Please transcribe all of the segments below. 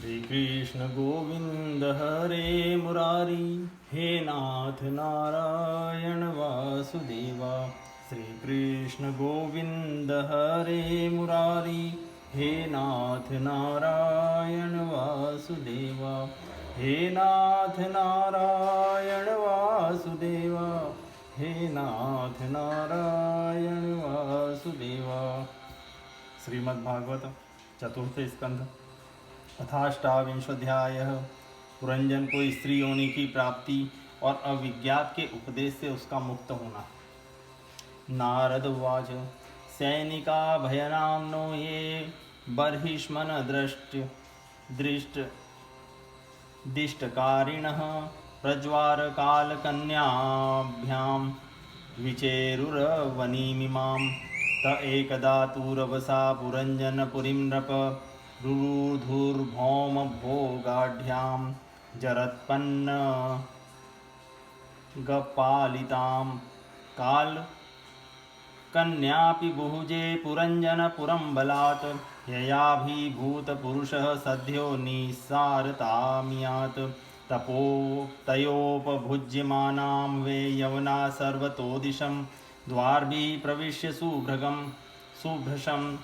श्री कृष्ण गोविंद हरे मुरारी, हे नाथ नारायण वासुदेवा। श्री कृष्ण गोविंद हरे मुरारी, हे नाथ नारायण वासुदेवा। हे नाथ नारायण वासुदेवा, हे नाथ नारायण वासुदेवा। श्रीमद्भागवत चतुर्थ स्कंध अथाष्टाविंशोऽध्यायः। पुरंजन को स्त्री योनि की प्राप्ति और अविज्ञात के उपदेश से उसका मुक्त होना। नारद उवाच सैनिका भयनाम्नो ये बर्हिष्मन् दिष्टकारिणः प्रज्वारकालकन्याभ्यां विचेरुरवनीमिमां। त एकदा तूरवसा पुरञ्जनपुरीं नृप रुरुधुर्भौमभोगाढ्यां जरत्पन्नगपालितां कालकन्यापि बुभुजे पुरञ्जनपुरं बलात्। ययाभिभूतपुरुषः सद्यो निस्सारतामियात्। तयोपभुज्यमानां वै यवना सर्वतोदिशं द्वारभिः प्रविश्य सुभृशं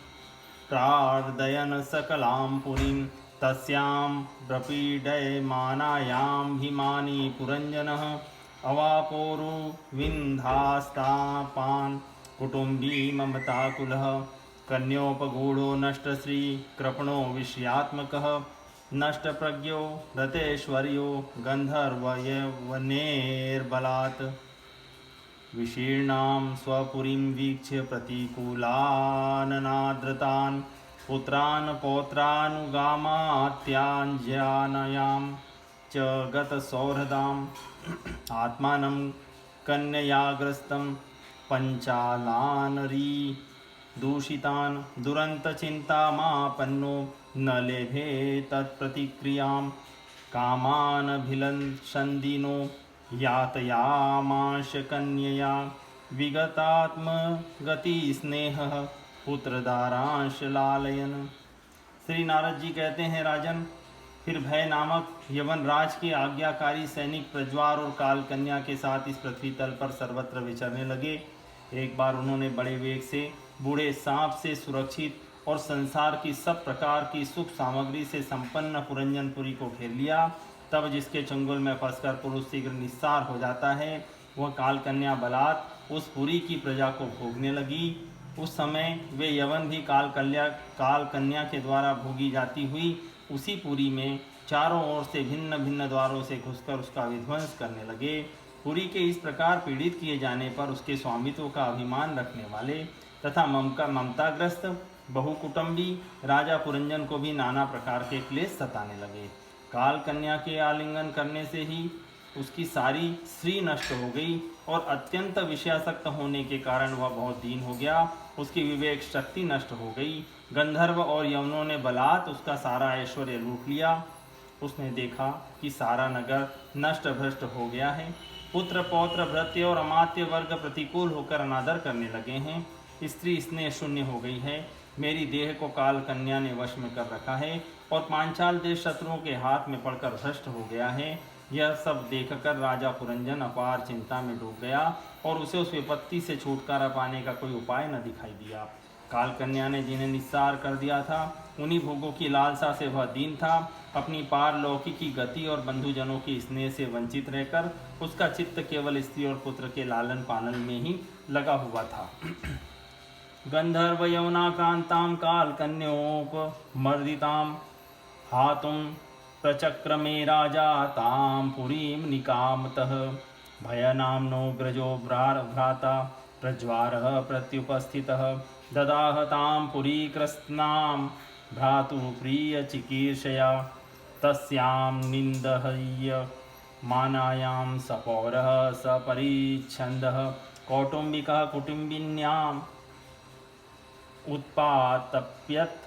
प्रार्दयन् सकलां पुरीं। तस्यां प्रपीडयमानायां भीमानि पुरञ्जनः अवापोरुविन्धास्तापान् कुटुम्बी ममताकुलः। कन्योपगूढो नष्टश्रीकृपणो विषयात्मकः नष्टप्रज्ञो रतेश्वर्यो गन्धर्वयवनेर्बलात्। विशीर्णां स्वपुरीं वीक्ष्य प्रतिकूलाननाद्रतान् पुत्रान् पौत्रानुगामात्याञ्जानयां च गतसौहृदाम्। आत्मानं कन्ययाग्रस्तं पञ्चालानरी दूषितान् दुरन्तचिन्तामापन्नो न लेभे तत्प्रतिक्रियां। कामानभिलषन्दिनो यातयामाश कन्यया विगतात्मगतिस्नेहः पुत्रदारांश लालयन। श्री नारद जी कहते हैं, राजन, फिर भय नामक यवन राज के आज्ञाकारी सैनिक प्रज्वार और काल कन्या के साथ इस पृथ्वी तल पर सर्वत्र विचरने लगे। एक बार उन्होंने बड़े वेग से बूढ़े सांप से सुरक्षित और संसार की सब प्रकार की सुख सामग्री से संपन्न पुरंजनपुरी को घेर लिया। तब जिसके चंगुल में फंसकर पुरुष शीघ्र निस्सार हो जाता है, वह काल कन्या बलात् उस पुरी की प्रजा को भोगने लगी। उस समय वे यवन भी काल कन्या के द्वारा भोगी जाती हुई उसी पुरी में चारों ओर से भिन्न भिन्न द्वारों से घुसकर उसका विध्वंस करने लगे। पुरी के इस प्रकार पीड़ित किए जाने पर उसके स्वामित्व का अभिमान रखने वाले तथा ममताग्रस्त बहुकुटुंबी राजा पुरंजन को भी नाना प्रकार के क्लेश सताने लगे। काल कन्या के आलिंगन करने से ही उसकी सारी श्री नष्ट हो गई और अत्यंत विषयासक्त होने के कारण वह बहुत दीन हो गया। उसकी विवेक शक्ति नष्ट हो गई। गंधर्व और यवनों ने बलात् उसका सारा ऐश्वर्य लूट लिया। उसने देखा कि सारा नगर नष्ट भ्रष्ट हो गया है। पुत्र पौत्र भृत्य और अमात्य वर्ग प्रतिकूल होकर अनादर करने लगे हैं। स्त्री स्नेह शून्य हो गई है। मेरी देह को काल कन्या ने वश में कर रखा है और पांचाल देश शत्रुओं के हाथ में पड़कर भ्रष्ट हो गया है। यह सब देखकर राजा पुरंजन अपार चिंता में डूब गया और उसे उस विपत्ति से छुटकारा पाने का कोई उपाय न दिखाई दिया। काल कन्या ने जिन्हें निस्सार कर दिया था, उन्हीं भोगों की लालसा से वह दीन था। अपनी पारलौकिकी गति और बंधुजनों की स्नेह से वंचित रहकर उसका चित्त केवल स्त्री और पुत्र के लालन पालन में ही लगा हुआ था। गंधर्व यवनाक्रांतां काल कन्योपमर्दितां हातुं प्रचक्रमे राजा तां पुरीं निकामतः। भयनाम्नो ग्रजो भ्राता प्रज्वारः प्रत्युपस्थितः। ददाह तां पुरीकृत्स्नां भ्रातुप्रियचिकीर्षया। तस्यां निन्दह्यमानायां सपौरः सपरिच्छन्दः। कौटुम्बिकः कुटुम्बिन्याम् उत्पातप्यत्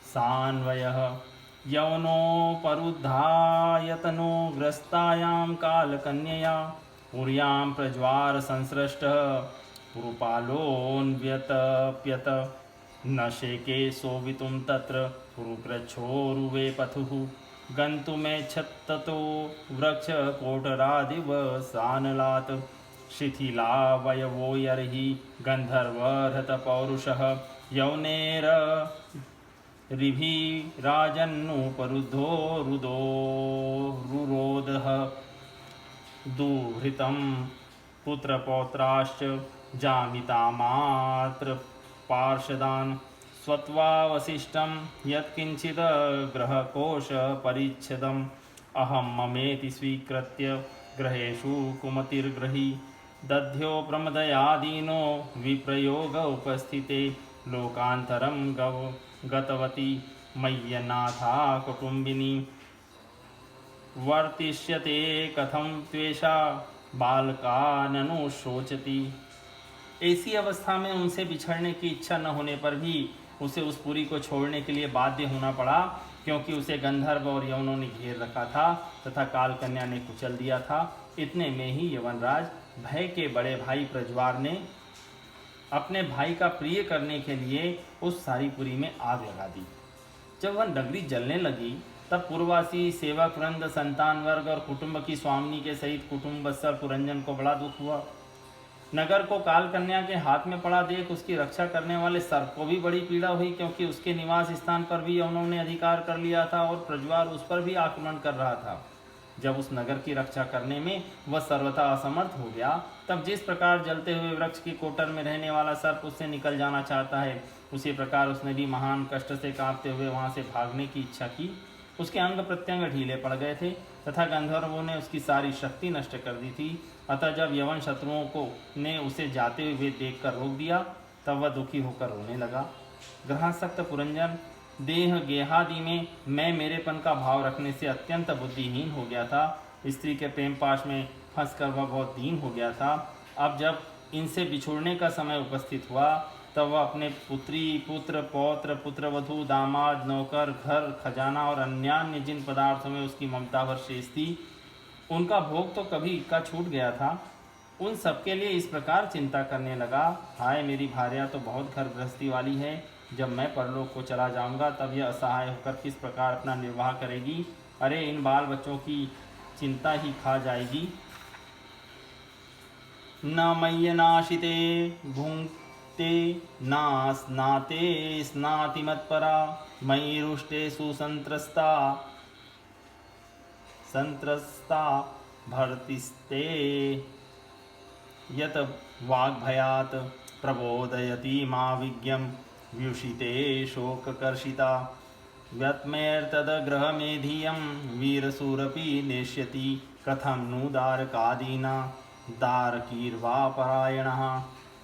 सान्वयः। यवनोपरुद्धायतनो ग्रस्तायां कालकन्यया। पुर्यां प्रज्वार संसृष्टः पुरुपालोऽन्व्यतप्यत। न शेके सोवितुं तत्र पुरुकृच्छोरुवे पथुः। गन्तुमेच्छत्ततो वृक्षकोटरादिव सानलात् शिथिलावयवो यर्हि गन्धर्वहृतपौरुषः यौनेरभिराजन्नुपरुद्धो रुदो रुरोदः दुहृतं पुत्रपौत्राश्च जामितामात्रपार्षदान् स्वत्वावशिष्टं यत्किञ्चित् ग्रहकोशपरिच्छदम् अहं ममेति स्वीकृत्य ग्रहेषु कुमतिर्ग्रही दध्यो प्रमदयादीनो विप्रयोग उपस्थिते लोकान्तरं गतवती मय्यनाथा कुटुम्बिनी वर्तिष्यते कथं त्वेषा बालकाननुशोचति। ऐसी अवस्था में उनसे बिछड़ने की इच्छा न होने पर भी उसे उस पुरी को छोड़ने के लिए बाध्य होना पड़ा, क्योंकि उसे गंधर्व और यवनों ने घेर रखा था तथा काल कन्या ने कुचल दिया था। इतने में ही यवनराज भय के बड़े भाई प्रज्वार ने अपने भाई का प्रिय करने के लिए उस सारी पुरी में आग लगा दी। जब वह नगरी जलने लगी तब पूर्ववासी सेवक वृंद, संतान वर्ग और कुटुंब की स्वामिनी के सहित कुटुम्बस्थ पुरंजन को बड़ा दुख हुआ। नगर को काल कन्या के हाथ में पड़ा देख उसकी रक्षा करने वाले सर्प को भी बड़ी पीड़ा हुई, क्योंकि उसके निवास स्थान पर भी यवनों ने अधिकार कर लिया था और प्रज्वार उस पर भी आक्रमण कर रहा था। जब उस नगर की रक्षा करने में वह सर्वथा असमर्थ हो गया, तब जिस प्रकार जलते हुए वृक्ष की कोटर में रहने वाला सर्प उससे निकल जाना चाहता है, उसी प्रकार उसने भी महान कष्ट से कांपते हुए वहां से भागने की इच्छा की। उसके अंग प्रत्यंग ढीले पड़ गए थे तथा गंधर्वों ने उसकी सारी शक्ति नष्ट कर दी थी। अतः जब यवन शत्रुओं को ने उसे जाते हुए देखकर रोक दिया, तब वह दुखी होकर रोने लगा। ग्रहासक्त पुरंजन देह गेहादि में मैं मेरेपन का भाव रखने से अत्यंत बुद्धिहीन हो गया था। स्त्री के प्रेम पाश में फंसकर वह बहुत दीन हो गया था। अब जब इनसे बिछुड़ने का समय उपस्थित हुआ, तब वह अपने पुत्री, पुत्र, पौत्र, पुत्रवधू, दामाद, नौकर, घर, खजाना और अन्यान्य जिन पदार्थों में उसकी ममता भर शेष थी, उनका भोग तो कभी का छूट गया था, उन सबके लिए इस प्रकार चिंता करने लगा, हाय मेरी भार्या तो बहुत घर गृहस्थी वाली है, जब मैं परलोक को चला जाऊंगा तब यह असहाय होकर किस प्रकार अपना निर्वाह करेगी। अरे इन बाल बच्चों की चिंता ही खा जाएगी। न मय्यनाशिते भुंक्ते न स्नाते स्नाति मत्परा मयि रुष्टे सुसंत्रस्ता भर्तिस्ते यत वाग्भयात् प्रबोधयति मा विज्ञं व्युषिते शोककर्षिता व्यत्मेर्तदग्रहमेधियं वीरसूरपि नेष्यति कथं नु दारकादीना दारकीर्वा परायणः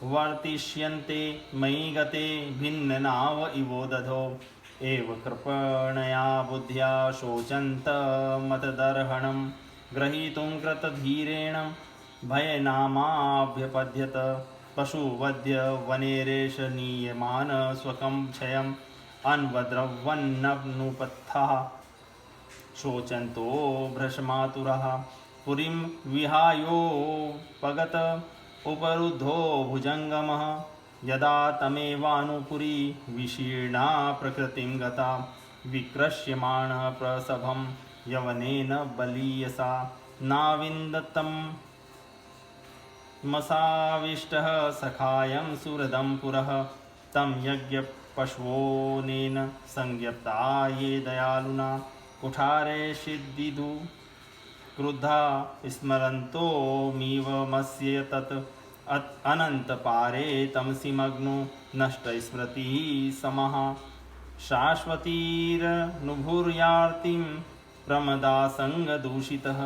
वर्तिष्यन्ते मयि गते भिन्ननाव इवो दधो एव कृपणया बुद्ध्या शोचन्तमतदर्हणं ग्रहीतुं कृतधीरेण भयनामाभ्यपद्यत पशुवध्य वनेरेश नीयमान स्वकं क्षयम् अन्वद्रवन्ननुपत्थः शोचन्तो भ्रशमातुरः पुरीं विहायोपगत उपरुद्धो भुजङ्गमः यदा तमेवानुपुरी विशीर्णा प्रकृतिं गता विक्रश्यमाणः प्रसभं यवनेन बलीयसा नाविन्दतं मसाविष्टः सखायं सुहृदं पुरः तं यज्ञपशवोनेन संज्ञप्ता ये दयालुना कुठारे सिद्धिदु क्रुद्धा स्मरन्तोमीवमस्य तत् अनन्तपारे तमसि मग्नो नष्टस्मृतिः समः शाश्वतीरनुभूर्यार्तिं प्रमदासङ्गदूषितः।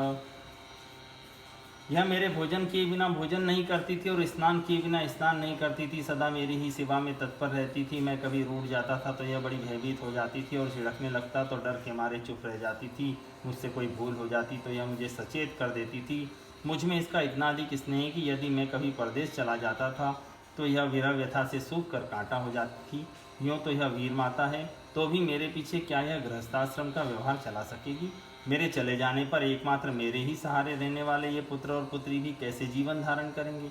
यह मेरे भोजन किए बिना भोजन नहीं करती थी और स्नान किए बिना स्नान नहीं करती थी, सदा मेरी ही सेवा में तत्पर रहती थी। मैं कभी रूठ जाता था तो यह बड़ी भयभीत हो जाती थी और झिड़कने लगता तो डर के मारे चुप रह जाती थी। मुझसे कोई भूल हो जाती तो यह मुझे सचेत कर देती थी। मुझ में इसका इतना अधिक स्नेह कि यदि मैं कभी परदेश चला जाता था तो यह विरह व्यथा से सूख कर कांटा हो जाती थी। यूँ तो यह वीर माता है, तो भी मेरे पीछे क्या यह गृहस्थाश्रम का व्यवहार चला सकेगी। मेरे चले जाने पर एकमात्र मेरे ही सहारे रहने वाले ये पुत्र और पुत्री भी कैसे जीवन धारण करेंगे।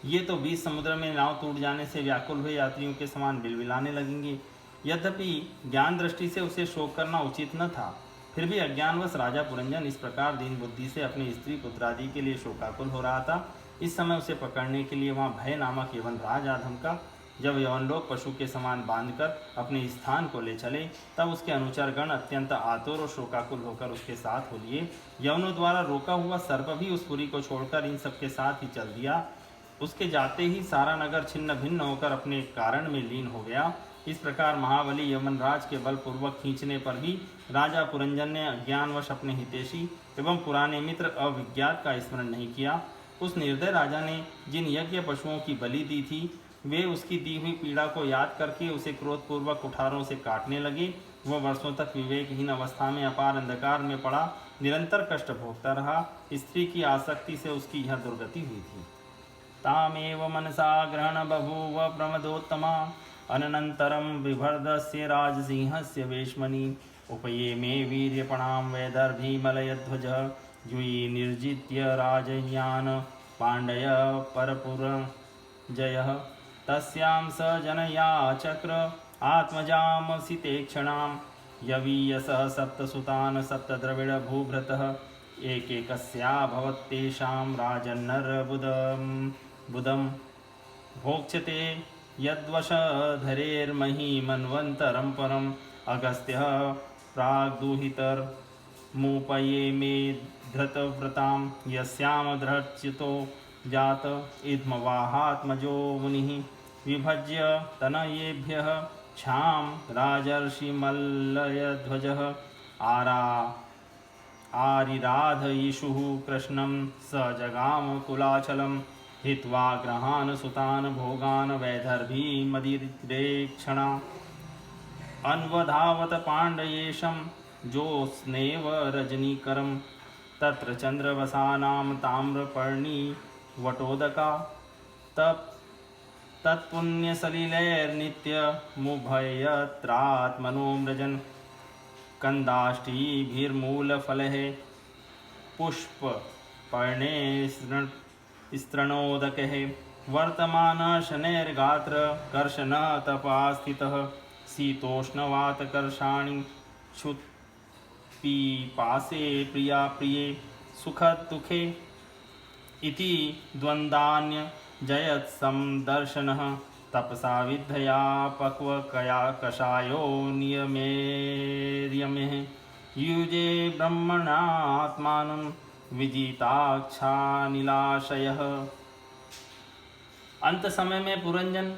ये तो बीच समुद्र में नाव टूट जाने से व्याकुल हुए यात्रियों के समान बिलबिलाने लगेंगे। यद्यपि ज्ञान दृष्टि से उसे शोक करना उचित न था, फिर भी अज्ञानवश राजा पुरंजन इस प्रकार दीन बुद्धि से अपने स्त्री पुत्रादि के लिए शोकाकुल हो रहा था। इस समय उसे पकड़ने के लिए वहाँ भय नामक यवन राज आ धमका। जब यवन लोग पशु के समान बांधकर अपने स्थान को ले चले, तब उसके अनुचर गण अत्यंत आतुर और शोकाकुल होकर उसके साथ हो लिए। यवनों द्वारा रोका हुआ सर्प भी उस पुरी को छोड़कर इन सबके साथ ही चल दिया। उसके जाते ही सारा नगर छिन्न भिन्न होकर अपने कारण में लीन हो गया। इस प्रकार महाबली यमनराज के बलपूर्वक खींचने पर भी राजा पुरंजन ने अज्ञानवश अपने हितैषी एवं पुराने मित्र अविज्ञात का स्मरण नहीं किया। उस निर्दय राजा ने जिन यज्ञ पशुओं की बलि दी थी, वे उसकी दी हुई पीड़ा को याद करके उसे क्रोधपूर्वक कुठारों से काटने लगे। वह वर्षों तक विवेकहीन अवस्था में अपार अंधकार में पड़ा निरंतर कष्ट भोगता रहा। स्त्री की आसक्ति से उसकी यह दुर्गति हुई थी। तामेव मनसा ग्रहण बभूव प्रमदोत्तमा अनन्तरं बिभर्दस्य राजसिंहस्य वेश्मनि उपये मे वीर्यपणां वैदर्भीमलयध्वज युयि निर्जित्य राजज्ञान पाण्डय परपुरजयः तस्यां स जनया चक्र आत्मजामसितेक्षणां यवीयसः सप्तसुतान् सप्तद्रविडभूभृतः एकैकस्या भवत्तेषां राजन्नरबुदं भोक्ष्यते यद्वशधरेर्महीमन्वन्तरं परम् अगस्त्यः प्राग्दुहितर्मुपये मे धृतव्रतां यस्यां धृच्युतो जात इद्मवाहात्मजो मुनिः विभज्य तनयेभ्यः क्षां राजर्षिमल्लयध्वजः आरिराधयिषुः कृष्णं स जगाम कुलाचलं हित्वा ग्रहान् सुतान् भोगान् वैदर्भीमदिरेक्षणा अन्वधावत पाण्डयेशं जोत्स्नेव रजनीकरं तत्र चन्द्रवसानां ताम्रपर्णी वटोदका तत्पुण्यसलिलैर्नित्यमुभयत्रात्मनो मृजन् कन्दाष्टीभिर्मूलफलैः पुष्पपर्णे स्तृणोदकैः वर्तमान शनैर्गात्र कर्शन तपास्थितः शीतोष्णवातकर्षाणि क्षुत्पिपासे प्रिया प्रिये सुखद दुखे इति द्वन्द्वान्य जयत्संदर्शनः तपसा विद्धया पक्वकया कषायो नियमेर्यमेः युजे ब्रह्मणात्मानं विजिताक्षानिलाशयः। अंत समय में पुरंजन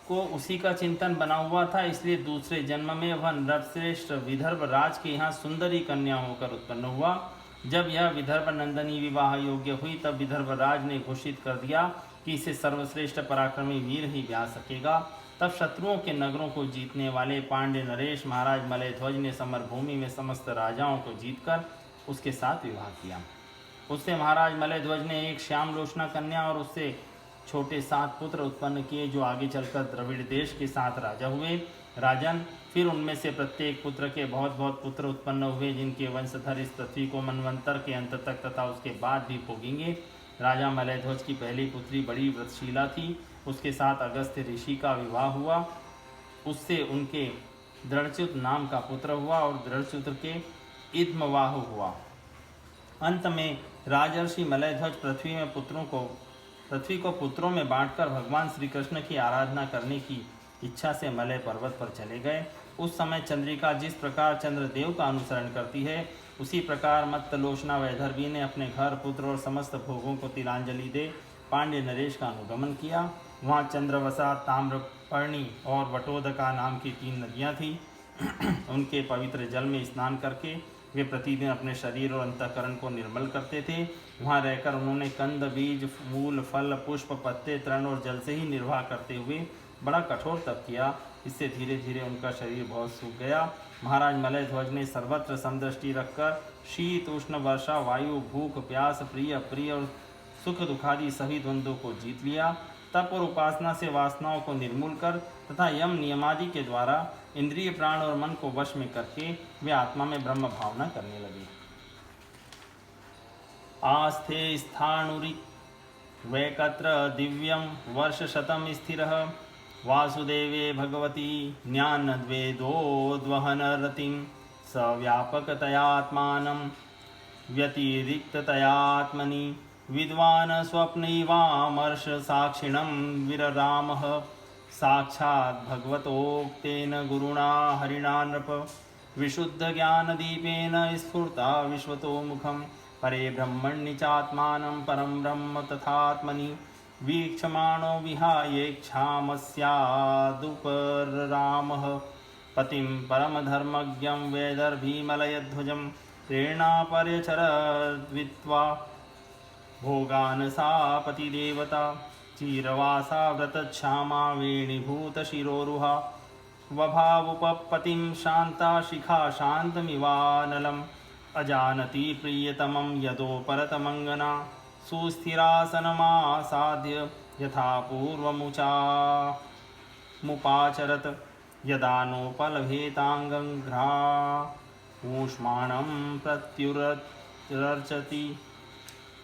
को उसी का चिंतन बना हुआ था, इसलिए दूसरे जन्म में वह नरश्रेष्ठ विदर्भ राज के यहाँ सुंदरी कन्या होकर उत्पन्न हुआ। जब यह विदर्भ नंदनी विवाह योग्य हुई, तब विदर्भ राज ने घोषित कर दिया कि इसे सर्वश्रेष्ठ पराक्रमी वीर ही ब्याह सकेगा। तब शत्रुओं के नगरों को जीतने वाले पांड्य नरेश महाराज मलयध्वज ने समरभूमि में समस्त राजाओं को जीतकर उसके साथ विवाह किया। उससे महाराज मलयध्वज ने एक श्यामलोचना कन्या और उससे छोटे 7 पुत्र उत्पन्न किए, जो आगे चलकर द्रविड़ देश के 7 राजा हुए। राजन, फिर उनमें से प्रत्येक पुत्र के बहुत बहुत पुत्र उत्पन्न हुए, जिनके वंशधर इस पृथ्वी को मनवंतर के अंत तक तथा उसके बाद भी भोगेंगे। राजा मलयध्वज की पहली पुत्री बड़ी व्रतशीला थी, उसके साथ अगस्त्य ऋषि का विवाह हुआ। उससे उनके दृढ़च्युत नाम का पुत्र हुआ और दृढ़च्युत के इद्मवाह हुआ। अंत में राजर्षि मलयध्वज पृथ्वी को पुत्रों में बांटकर भगवान श्री कृष्ण की आराधना करने की इच्छा से मलय पर्वत पर चले गए। उस समय चंद्रिका जिस प्रकार चंद्रदेव का अनुसरण करती है, उसी प्रकार मत्तलोचना वैदर्भी ने अपने घर, पुत्र और समस्त भोगों को तिलांजलि दे पांड्य नरेश का अनुगमन किया। वहाँ चंद्रवसा, ताम्रपर्णी और वटोदका नाम की 3 नदियाँ थीं। उनके पवित्र जल में स्नान करके वे प्रतिदिन अपने शरीर और अंतःकरण को निर्मल करते थे। वहाँ रहकर उन्होंने कंद, बीज, मूल, फल, पुष्प, पत्ते, तृण और जल से ही निर्वाह करते हुए बड़ा कठोर तप किया। इससे धीरे धीरे उनका शरीर बहुत सूख गया। महाराज मलयध्वज ने सर्वत्र समदृष्टि रखकर शीत, उष्ण, वर्षा, वायु, भूख, प्यास, प्रिय, अप्रिय और सुख दुखादि सभी द्वंद्वों को जीत लिया। तप और उपासना से वासनाओं को निर्मूल कर तथा यम नियमादि के द्वारा इंद्रिय, प्राण और मन को वश में करके वे आत्मा में ब्रह्म भावना करने लगे। आस्थे स्थाणुरि वैकत्र दिव्यं वर्षशतं स्थिरः वासुदेवे भगवती ज्ञानद्वेदोद्वहन रतिं सव्यापकतयात्मानं व्यतिरिक्ततयात्मनि विद्वान् स्वप्नैवामर्ष साक्षिणं विररामः साक्षात् भगवतोक्तेन गुरुणा हरिणा नृप विशुद्धज्ञानदीपेन स्फुर्ता विश्वतो मुखं परे ब्रह्मणि चात्मानं परं ब्रह्म तथात्मनि वीक्षमाणो विहायेक्षामस्यादुपररामः पतिं परमधर्मज्ञं वैदर्भीमलयध्वजं प्रेरणापर्यचरद्वित्वा भोगान् सा पतिदेवता चिरवासा व्रतक्षामा वेणीभूतशिरोरुहा वभावुपपतिं शान्ता शिखा शान्तमिवानलम् अजानति प्रियतमं यदोपरतमङ्गना सुस्थिरासनमासाद्य यथा पूर्वमुचामुपाचरत् यदा नोपलभेताङ्गं ऊष्माणं प्रत्युरर्चति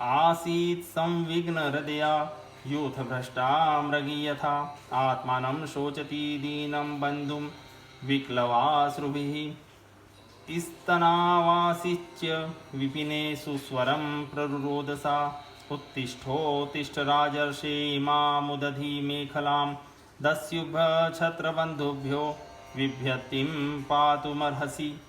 आसीत् संविघ्नहृदया यूथभ्रष्टा मृगी यथा आत्मानं शोचति दीनं बन्धुं विक्लवाश्रुभिः स्तनावासिच्य विपिने सुस्वरं प्ररुरोदसा उत्तिष्ठोत्तिष्ठ राजर्षे इमामुदधि मेखलां दस्युभ्यच्छत्रबन्धुभ्यो बिभ्यतिं पातुमर्हसि।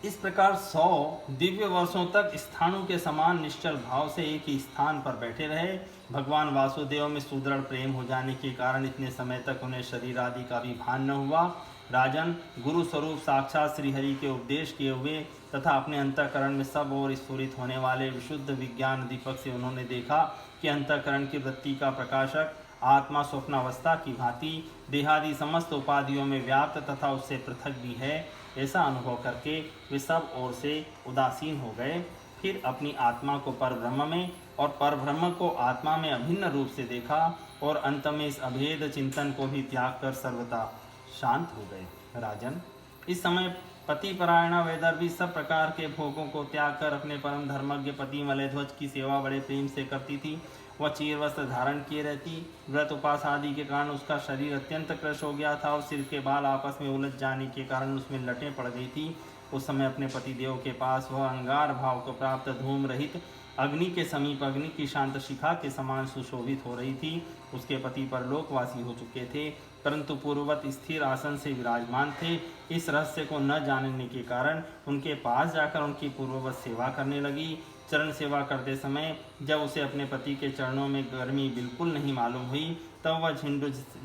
इस प्रकार 100 दिव्य वर्षों तक स्थाणु के समान निश्चल भाव से एक ही स्थान पर बैठे रहे। भगवान वासुदेव में सुदृढ़ प्रेम हो जाने के कारण इतने समय तक उन्हें शरीर आदि का भी भान न हुआ। राजन, गुरु स्वरूप साक्षात श्रीहरि के उपदेश किए हुए तथा अपने अंतःकरण में सब और स्फुरित होने वाले विशुद्ध विज्ञान दीपक से उन्होंने देखा कि अंतःकरण की वृत्ति का प्रकाशक आत्मा स्वप्नावस्था की भांति देहादि समस्त उपाधियों में व्याप्त तथा उससे पृथक भी है। ऐसा अनुभव करके वे सब ओर से उदासीन हो गए। फिर अपनी आत्मा को परब्रह्म में और परब्रह्म को आत्मा में अभिन्न रूप से देखा और अंत में इस अभेद चिंतन को भी त्याग कर सर्वथा शांत हो गए। राजन, इस समय पतिपरायणा वैदर्भी सब प्रकार के भोगों को त्याग कर अपने परम धर्मज्ञ पति मलयध्वज की सेवा बड़े प्रेम से करती थी। वह चीर वस्त्र धारण किए रहती। व्रत उपास आदि के कारण उसका शरीर अत्यंत कृश हो गया था और सिर के बाल आपस में उलझ जाने के कारण उसमें लटें पड़ गई थी। उस समय अपने पतिदेव के पास वह अंगार भाव को प्राप्त धूम रहित अग्नि के समीप अग्नि की शांत शिखा के समान सुशोभित हो रही थी। उसके पति परलोकवासी हो चुके थे, परंतु पूर्ववत स्थिर आसन से विराजमान थे। इस रहस्य को न जानने के कारण उनके पास जाकर उनकी पूर्ववत सेवा करने लगी। चरण सेवा करते समय जब उसे अपने पति के चरणों में गर्मी बिल्कुल नहीं मालूम हुई, तब वह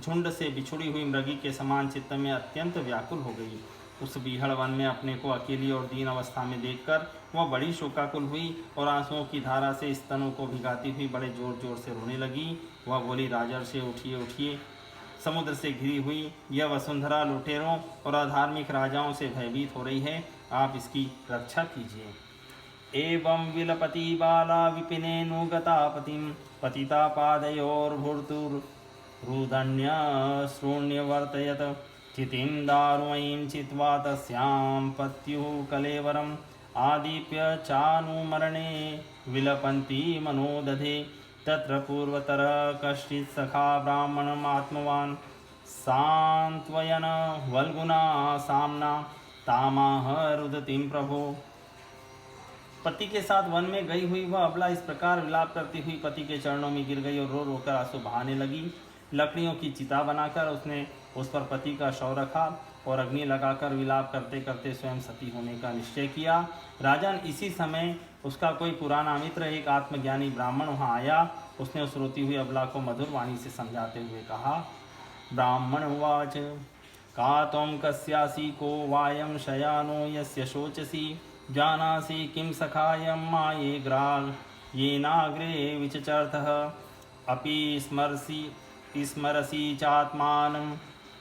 झुंड से बिछुड़ी हुई मृगी के समान चित्त में अत्यंत व्याकुल हो गई। उस बीहड़ वन में अपने को अकेली और दीन अवस्था में देखकर वह बड़ी शोकाकुल हुई और आंसुओं की धारा से स्तनों को भिगाती हुई बड़े जोर जोर से रोने लगी। वह बोली, राजर्षि उठिए उठिए, समुद्र से घिरी हुई यह वसुंधरा लुटेरों और अधार्मिक राजाओं से भयभीत हो रही है, आप इसकी रक्षा कीजिए। एवं विलपति बाला विपिनेऽनुगता पतिं पतिता पादयोर्भूर्तुरुदन्यशृण्यवर्तयत चितिं दारुमयीं चित्वा तस्यां पत्युः कलेवरम् आदीप्य चानुमरणे विलपन्ति मनोदधे तत्र पूर्वतरः कश्चित् सखा ब्राह्मणमात्मवान् सान्त्वयन वल्गुना साम्ना तामाह रुदतीं प्रभो। पति के साथ वन में गई हुई वह अबला इस प्रकार विलाप करती हुई पति के चरणों में गिर गई और रो रोकर आंसू बहाने लगी। लकड़ियों की चिता बनाकर उसने उस पर पति का शव रखा और अग्नि लगाकर विलाप करते करते स्वयं सती होने का निश्चय किया। राजन, इसी समय उसका कोई पुराना मित्र एक आत्मज्ञानी ब्राह्मण वहाँ आया। उसने उस रोती हुई अबला को मधुर वाणी से समझाते हुए कहा। ब्राह्मण उवाच, का त्वं कस्यासि को वायं शयानो यस्य शोचसि जानासि किं सखायं माये ग्राल येनाग्रे विचचर्थः अपि स्मरसि चात्मानं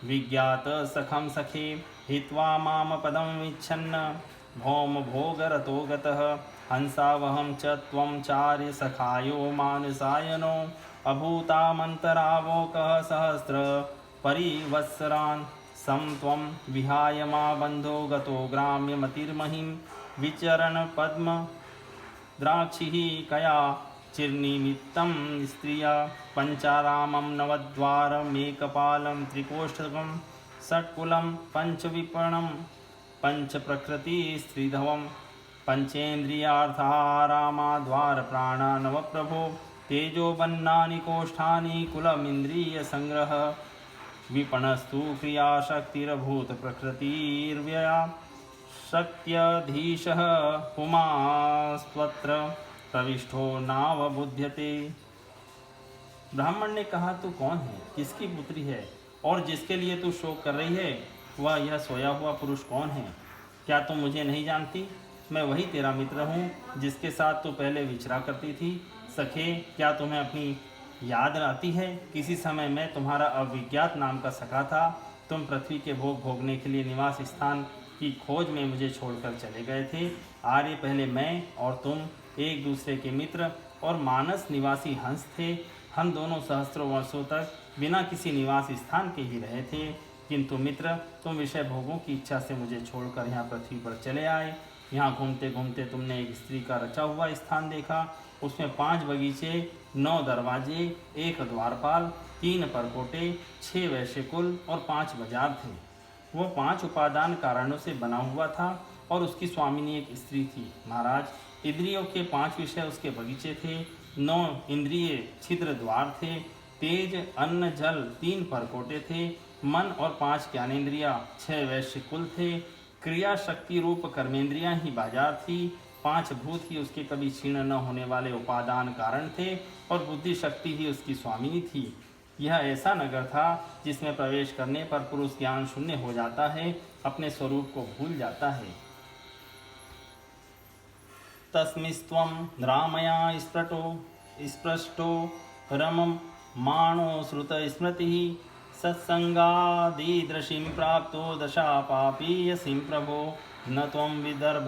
विज्ञात सखं सखे हित्वा माम पदं विच्छन्न भौम भोगरतो गतः हंसावहं च त्वं चार्य सखायो मानसायनो अभूतामन्तरावोकः सहस्र परिवत्सरान् सं त्वं विहाय मा बन्धो गतो ग्राम्यमतिर्महिं विचरण पद्म द्राक्षिः कया चिर्निमित्तं स्त्रिया पंचारामं नवद्वारमेकपालं त्रिकोष्ठकं षट्कुलं पंचविपणं पंचप्रकृति स्त्रीधवं पंचेन्द्रियार्थारामाद्वारप्राणा नवप्रभो तेजोबन्नानि कोष्ठानि कुलमिन्द्रियसंग्रह विपणस्तु क्रियाशक्तिरभूत प्रकृतिर्व्यया शक्त्यधीशः पुमास्त्वत्र प्रविष्टो नावबुध्यते। ब्राह्मण ने कहा, तू कौन है, किसकी पुत्री है, और जिसके लिए तू शोक कर रही है वह यह सोया हुआ पुरुष कौन है? क्या तुम मुझे नहीं जानती? मैं वही तेरा मित्र हूँ जिसके साथ तू पहले विचरा करती थी। सखे, क्या तुम्हें अपनी याद आती है? किसी समय मैं तुम्हारा अविज्ञात नाम का सखा था। तुम पृथ्वी के भोग भोगने के लिए निवास स्थान की खोज में मुझे छोड़कर चले गए थे। आर्य पहले मैं और तुम एक दूसरे के मित्र और मानस निवासी हंस थे। हम दोनों सहस्त्रों वर्षों तक बिना किसी निवास स्थान के ही रहे थे, किंतु मित्र, तुम विषय भोगों की इच्छा से मुझे छोड़कर यहाँ पृथ्वी पर चले आए। यहाँ घूमते घूमते तुमने एक स्त्री का रचा हुआ स्थान देखा। उसमें 5 बगीचे, 9 दरवाजे, 1 द्वारपाल, 3 परकोटे, 6 वैश्यकुल और 5 बाजार थे। वो 5 उपादान कारणों से बना हुआ था और उसकी स्वामिनी एक स्त्री थी। महाराज, इंद्रियों के 5 विषय उसके बगीचे थे, 9 इंद्रिय छिद्र द्वार थे, तेज अन्न जल 3 परकोटे थे, मन और 5 ज्ञानेन्द्रिया 6 वैश्य कुल थे, क्रिया शक्ति रूप कर्मेंद्रियां ही बाजार थी, 5 भूत ही उसके कभी क्षीण न होने वाले उपादान कारण थे और बुद्धि शक्ति ही उसकी स्वामिनी थी। यह ऐसा नगर था जिसमें प्रवेश करने पर पुरुष ज्ञान शून्य हो जाता है, अपने स्वरूप को भूल जाता है। तस्मिस्त्वं रामया स्पृष्टो रमं माणो श्रुत स्मृति सत्संगादीदृशीं प्राप्तो दशा पापीयसीं प्रभो न त्वं विदर्भ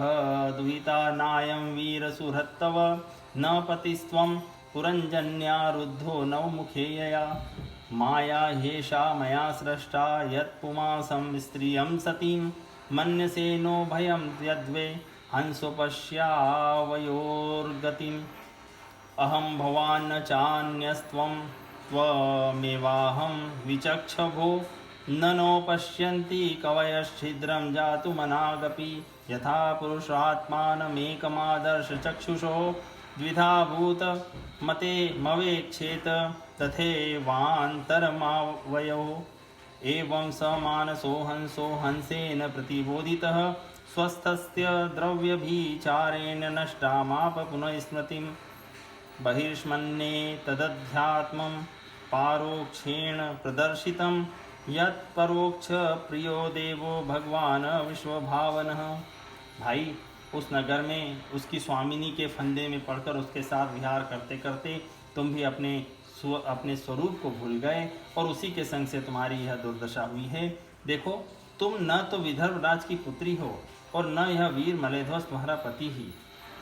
दुहिता नायं वीरसुहृत्तव न पतिस्त्वं पुरञ्जन्यारुद्धो नवमुखे यया माया ह्येषा मया सृष्टा यत्पुमासं स्त्रियं सतीं मन्यसे नो भयं यद्वे हंसो पश्यावयोर्गतिम् अहं भवान् न चान्यस्त्वं त्वमेवाहं विचक्षभो ननो पश्यन्ति कवयश्छिद्रं जातुमनागपि यथा पुरुषात्मानमेकमादर्श चक्षुषो द्विधा भूत मते मवेक्षेत तथैवान्तरमावयो एवं स मानसो हंसो हंसेन प्रतिबोधितः स्वस्थस्य द्रव्यभिचारेण नष्टामाप पुनः स्मृतिं बहिर्ष्मन्ये तदध्यात्मं पारोक्षेण प्रदर्शितं यत्परोक्ष प्रियो देवो भगवान विश्वभावनः। भाई, उस नगर में उसकी स्वामिनी के फंदे में पड़कर उसके साथ विहार करते करते तुम भी अपने स्वरूप को भूल गए और उसी के संग से तुम्हारी यह दुर्दशा हुई है। देखो, तुम न तो विदर्भ राज की पुत्री हो और न यह वीर मलेध्वज तुम्हारा पति ही।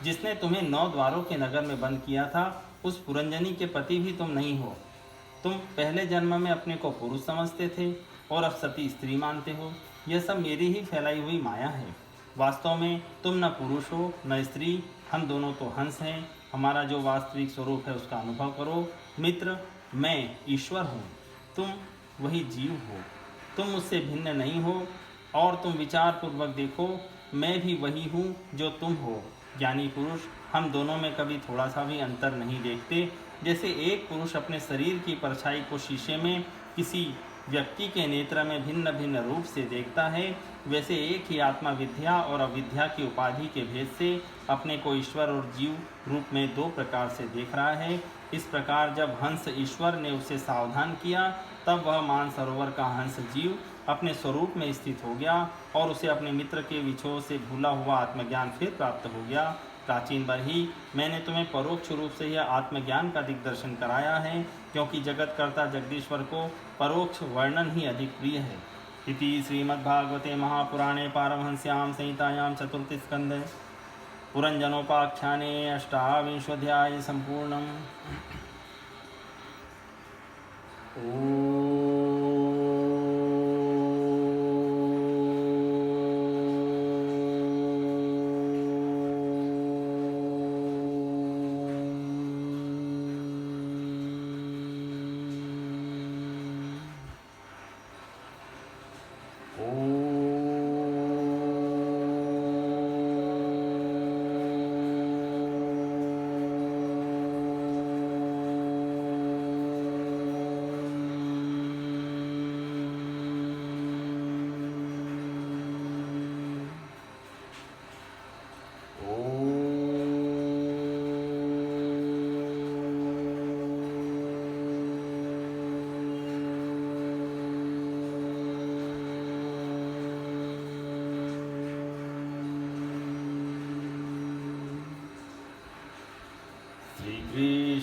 जिसने तुम्हें 9 द्वारों के नगर में बंद किया था, उस पुरंजनी के पति भी तुम नहीं हो। तुम पहले जन्म में अपने को पुरुष समझते थे और अब सती स्त्री मानते हो। यह सब मेरी ही फैलाई हुई माया है। वास्तव में तुम न पुरुष हो न स्त्री, हम दोनों तो हंस हैं। हमारा जो वास्तविक स्वरूप है उसका अनुभव करो। मित्र, मैं ईश्वर हूँ, तुम वही जीव हो। तुम मुझसे भिन्न नहीं हो और तुम विचार पूर्वक देखो, मैं भी वही हूँ जो तुम हो। ज्ञानी पुरुष हम दोनों में कभी थोड़ा सा भी अंतर नहीं देखते। जैसे एक पुरुष अपने शरीर की परछाई को शीशे में किसी व्यक्ति के नेत्र में भिन्न भिन्न रूप से देखता है, वैसे एक ही आत्मा विद्या और अविद्या की उपाधि के भेद से अपने को ईश्वर और जीव रूप में 2 प्रकार से देख रहा है। इस प्रकार जब हंस ईश्वर ने उसे सावधान किया, तब वह मानसरोवर का हंस जीव अपने स्वरूप में स्थित हो गया और उसे अपने मित्र के विछोह से भूला हुआ आत्मज्ञान फिर प्राप्त हो गया। प्राचीन बार ही मैंने तुम्हें परोक्ष रूप से यह आत्मज्ञान का दिग्दर्शन कराया है, क्योंकि जगतकर्ता जगदीश्वर को परोक्ष वर्णन ही अधिक प्रिय है। इति श्रीमद्भागवते महापुराणे पारमहंस्यां संहितायां 4th स्कन्धे पुरञ्जनोपाख्याने 28वाध्याय सम्पूर्णम्।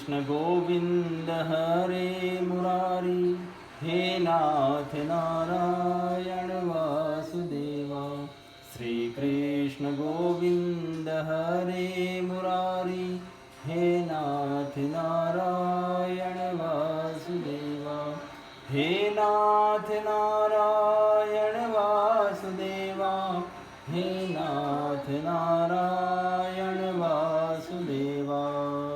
कृष्ण गोविंद हरे मुरारी, हे नाथ नारायण वासुदेवा। श्री कृष्ण गोविंद हरे मुरारी, हे नाथ नारायण वासुदेवा। हे नाथ नारायण वासुदेवा, हे नाथ नारायण वासुदेवा।